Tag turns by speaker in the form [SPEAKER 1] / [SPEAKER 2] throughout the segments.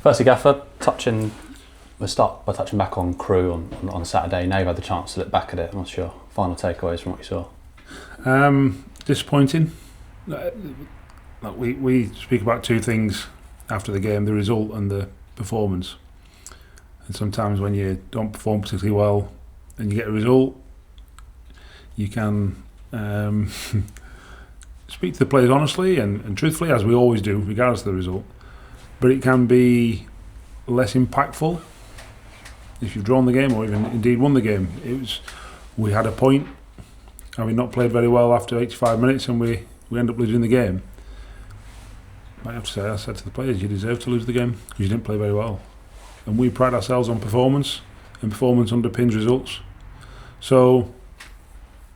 [SPEAKER 1] Firstly, Gaffer, we'll start by touching back on Crewe on Saturday. Now you've had the chance to look back at it. What's your final takeaways from what you saw?
[SPEAKER 2] Disappointing. We speak about two things after the game: the result and the performance. And sometimes when you don't perform particularly well and you get a result, you can speak to the players honestly and truthfully, as we always do, regardless of the result. But it can be less impactful if you've drawn the game or even indeed won the game. We had a point, having not played very well after 85 minutes, and we end up losing the game. I have to say, I said to the players, you deserve to lose the game because you didn't play very well. And we pride ourselves on performance, and performance underpins results. So,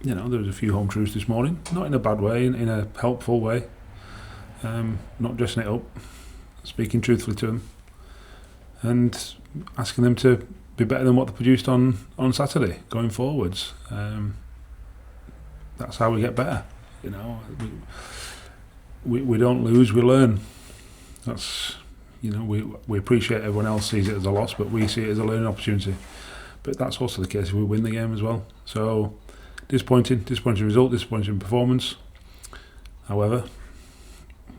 [SPEAKER 2] there was a few home truths this morning, not in a bad way, in a helpful way, not dressing it up, speaking truthfully to them, and asking them to be better than what they produced on Saturday going forwards. That's how we get better. We don't lose, we learn. That's we appreciate everyone else sees it as a loss, but we see it as a learning opportunity. But that's also the case if we win the game as well. So disappointing result, disappointing performance. However,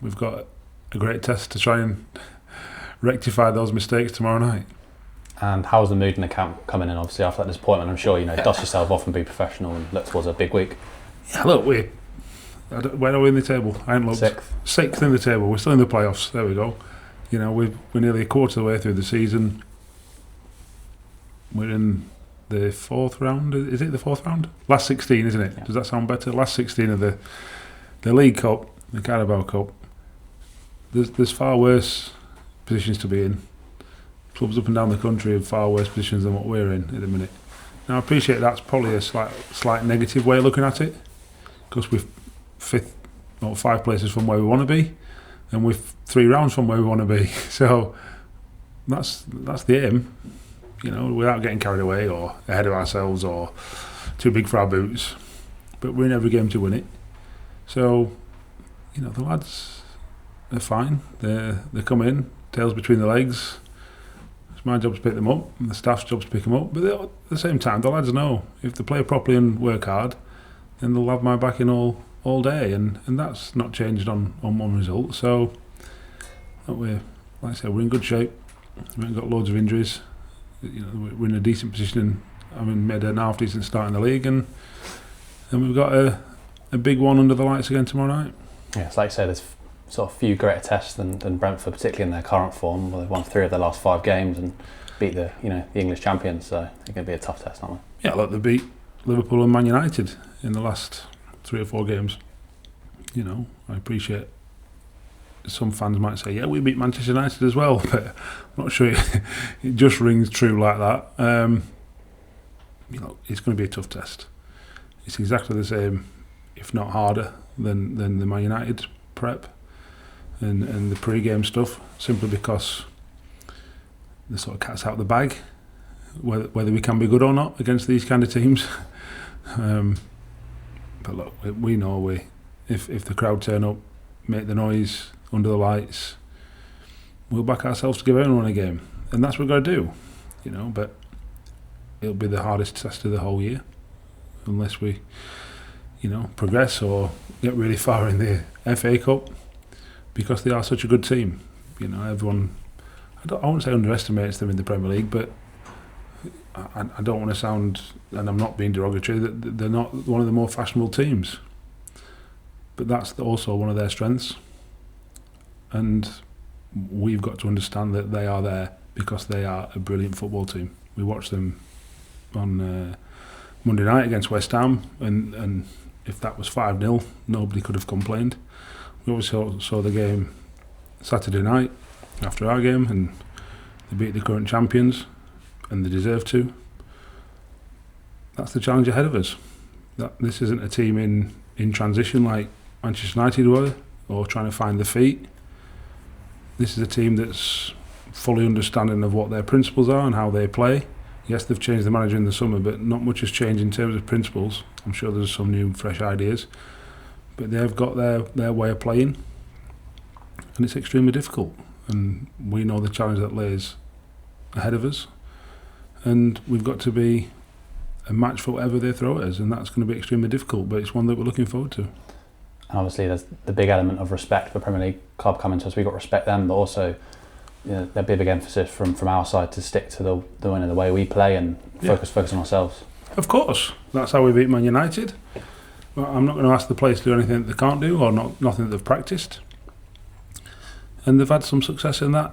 [SPEAKER 2] we've got a great test to try and rectify those mistakes tomorrow night.
[SPEAKER 1] And how's the mood in the camp coming in? Obviously after that disappointment, I'm sure dust yourself off and be professional and look towards a big week.
[SPEAKER 2] Yeah, look, where are we in the table? I ain't looked. Sixth in the table. We're still in the playoffs. There we go. We're nearly a quarter of the way through the season. We're in the fourth round. Is it the fourth round? Last 16, isn't it? Yeah. Does that sound better? Last 16 of the League Cup, the Carabao Cup. There's far worse positions to be in. Clubs up and down the country have far worse positions than what we're in at the minute. Now I appreciate that's probably a slight negative way of looking at it, because we're 5 places from where we want to be, and we're 3 rounds from where we want to be. So that's the aim, without getting carried away or ahead of ourselves or too big for our boots. But we're in every game to win it. So the lads are fine. They come in, tails between the legs. It's my job to pick them up, and the staff's job to pick them up. But at the same time, the lads know if they play properly and work hard, then they'll have my backing all day, and that's not changed on one result. So we're in good shape. We haven't got loads of injuries. We're in a decent position, having made an half decent start in the league, and we've got a big one under the lights again tomorrow night.
[SPEAKER 1] Yeah, it's like you say, there's sort of few greater tests than Brentford, particularly in their current form. They've won 3 of their last 5 games and beat the English champions, so it's going to be a tough test, aren't they?
[SPEAKER 2] Yeah, look, they beat Liverpool and Man United in the last 3 or 4 games. I appreciate some fans might say, yeah, we beat Manchester United as well, but I'm not sure it just rings true like that. It's going to be a tough test. It's exactly the same, if not harder, than the Man United prep and the pre-game stuff, simply because the sort of cat's out of the bag, whether we can be good or not against these kind of teams. But look, we know if the crowd turn up, make the noise under the lights, we'll back ourselves to give everyone a game, and that's what we're going to do. But it'll be the hardest test of the whole year, unless we progress or get really far in the FA Cup, because they are such a good team. Everyone, I won't say underestimates them in the Premier League, but I don't want to sound, and I'm not being derogatory, that they're not one of the more fashionable teams. But that's also one of their strengths. And we've got to understand that they are there because they are a brilliant football team. We watched them on Monday night against West Ham, and if that was 5-0, nobody could have complained. We also saw the game Saturday night after our game, and they beat the current champions, and they deserve to. That's the challenge ahead of us. This isn't a team in transition like Manchester United were, or trying to find their feet. This is a team that's fully understanding of what their principles are and how they play. Yes, they've changed the manager in the summer, but not much has changed in terms of principles. I'm sure there's some new, fresh ideas, but they've got their way of playing, and it's extremely difficult. and we know the challenge that lays ahead of us, and we've got to be a match for whatever they throw at us, and that's going to be extremely difficult, but it's one that we're looking forward to.
[SPEAKER 1] And obviously there's the big element of respect for Premier League club coming to us. We've got to respect them, but also there'd be a big emphasis from our side to stick to the way we play and focus on ourselves.
[SPEAKER 2] Of course, that's how we beat Man United. Well, I'm not going to ask the players to do anything that they can't do or nothing that they've practiced. And they've had some success in that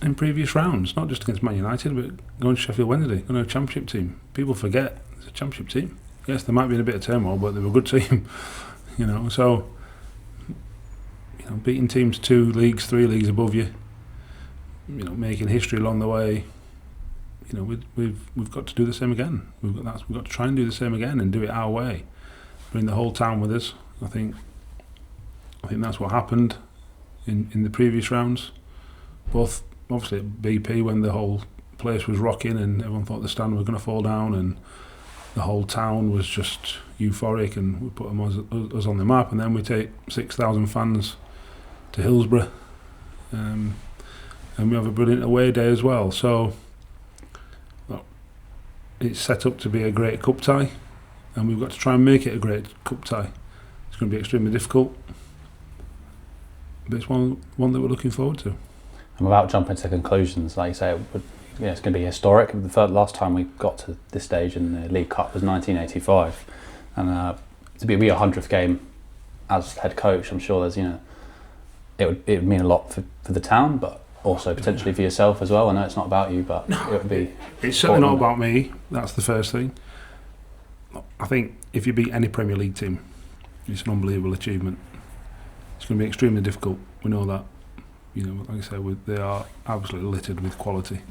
[SPEAKER 2] in previous rounds, not just against Man United, but going to Sheffield Wednesday, going to a championship team. People forget it's a championship team. Yes, they might be in a bit of turmoil, but they're a good team. So beating teams 2 leagues, 3 leagues above you, making history along the way. We've got to do the same again. We've got to try and do the same again and do it our way. Bring the whole town with us. I think that's what happened in the previous rounds. Both obviously at BP, when the whole place was rocking and everyone thought the stand was going to fall down and the whole town was just euphoric, and we put them us on the map, and then we take 6,000 fans to Hillsborough, and we have a brilliant away day as well. So it's set up to be a great cup tie, and we've got to try and make it a great cup tie. It's going to be extremely difficult, but it's one that we're looking forward to.
[SPEAKER 1] And without jumping to conclusions, like you say, it's going to be historic. The last time we got to this stage in the League Cup was 1985, and to be a 100th game as head coach, I'm sure there's it would mean a lot for the town, but also potentially for yourself as well. I know it's not about you, but it would be.
[SPEAKER 2] It's certainly not about me. That's the first thing. I think if you beat any Premier League team, it's an unbelievable achievement. It's going to be extremely difficult. We know that. Like I said, they are absolutely littered with quality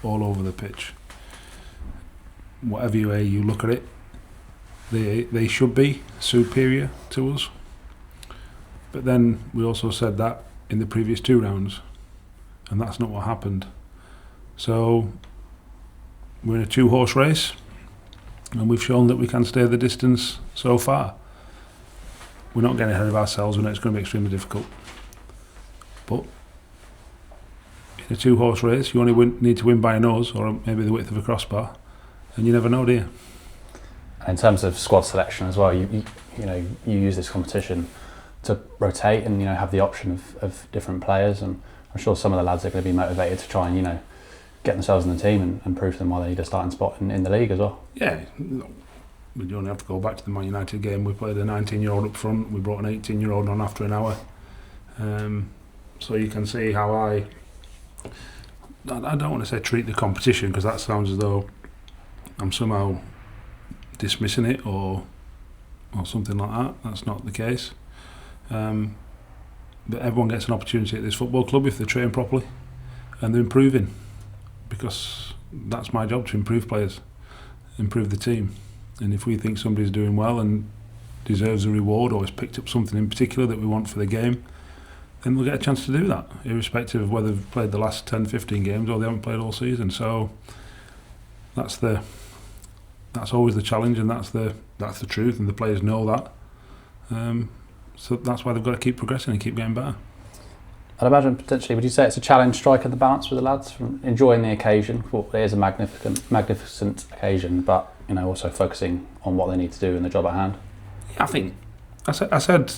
[SPEAKER 2] all over the pitch. Whatever way you look at it, they should be superior to us. But then we also said that in the previous 2 rounds, and that's not what happened. So we're in a 2-horse race, and we've shown that we can stay the distance so far. We're not getting ahead of ourselves. We know it's going to be extremely difficult. But in a 2-horse race, you only need to win by a nose or maybe the width of a crossbar, and you never know, do you?
[SPEAKER 1] In terms of squad selection as well, you use this competition to rotate and have the option of different players, and I'm sure some of the lads are going to be motivated to try and get themselves in the team and prove to them why they need a starting spot in the league as well.
[SPEAKER 2] Yeah, we only have to go back to the Man United game. We played a 19-year-old up front. We brought an 18-year-old on after an hour. So you can see how I don't want to say treat the competition, because that sounds as though I'm somehow dismissing it or something like that. That's not the case. But everyone gets an opportunity at this football club if they train properly and they're improving, because that's my job, to improve players, improve the team. And if we think somebody's doing well and deserves a reward or has picked up something in particular that we want for the game, then we'll get a chance to do that, irrespective of whether they've played the last 10, 15 games or they haven't played all season. So that's always the challenge, and that's the truth, and the players know that. So that's why they've got to keep progressing and keep getting better.
[SPEAKER 1] I'd imagine potentially, would you say it's a challenge striking the balance with the lads, from enjoying the occasion? Well, it is a magnificent occasion, but also focusing on what they need to do in the job at hand.
[SPEAKER 2] Yeah, I think I said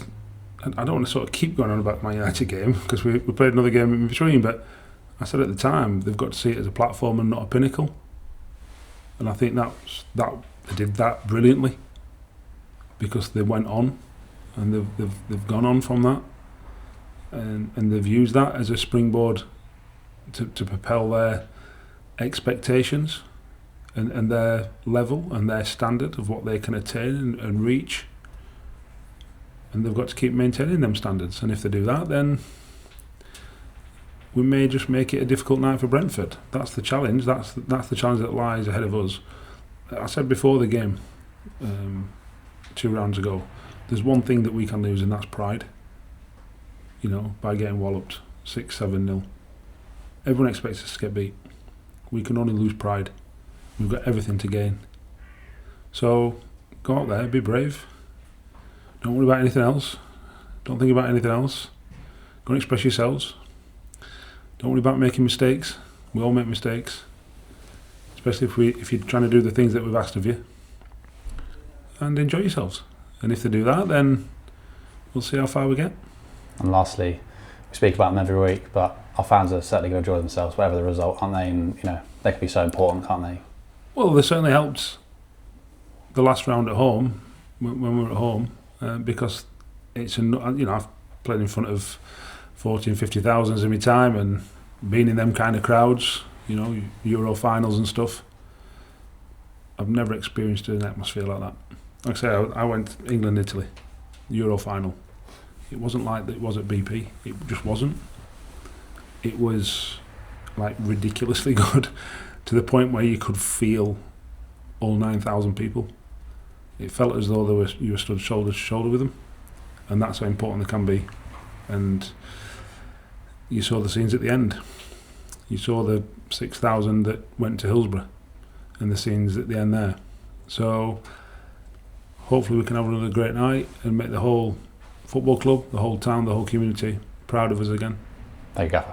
[SPEAKER 2] I don't want to sort of keep going on about my United game, because we played another game in between, but I said at the time they've got to see it as a platform and not a pinnacle, and I think that they did that brilliantly, because they went on and they've gone on from that, and they've used that as a springboard to propel their expectations and their level and their standard of what they can attain and reach. And they've got to keep maintaining them standards, and if they do that, then we may just make it a difficult night for Brentford. That's the challenge. That's the challenge that lies ahead of us. I said before the game, 2 rounds ago, there's one thing that we can lose, and that's pride. By getting walloped 6-7-0. Everyone expects us to get beat. We can only lose pride. We've got everything to gain. So go out there, be brave. Don't worry about anything else. Don't think about anything else. Go and express yourselves. Don't worry about making mistakes. We all make mistakes, especially if you're trying to do the things that we've asked of you. And enjoy yourselves. And if they do that, then we'll see how far we get.
[SPEAKER 1] And lastly, we speak about them every week, but our fans are certainly going to enjoy themselves, whatever the result, aren't they? And they can be so important, can't they?
[SPEAKER 2] Well, they certainly helped the last round at home when we were at home, because it's I've played in front of 40 and 50,000 in my time, and been in them kind of crowds, Euro finals and stuff. I've never experienced an atmosphere like that. Like I say, I went England-Italy, Euro final. It wasn't like it was at BP. It just wasn't. It was like ridiculously good, to the point where you could feel all 9,000 people. It felt as though you were stood shoulder to shoulder with them, and that's how important they can be. And you saw the scenes at the end. You saw the 6,000 that went to Hillsborough, and the scenes at the end there. So hopefully we can have another great night and make the whole football club, the whole town, the whole community proud of us again.
[SPEAKER 1] There you go.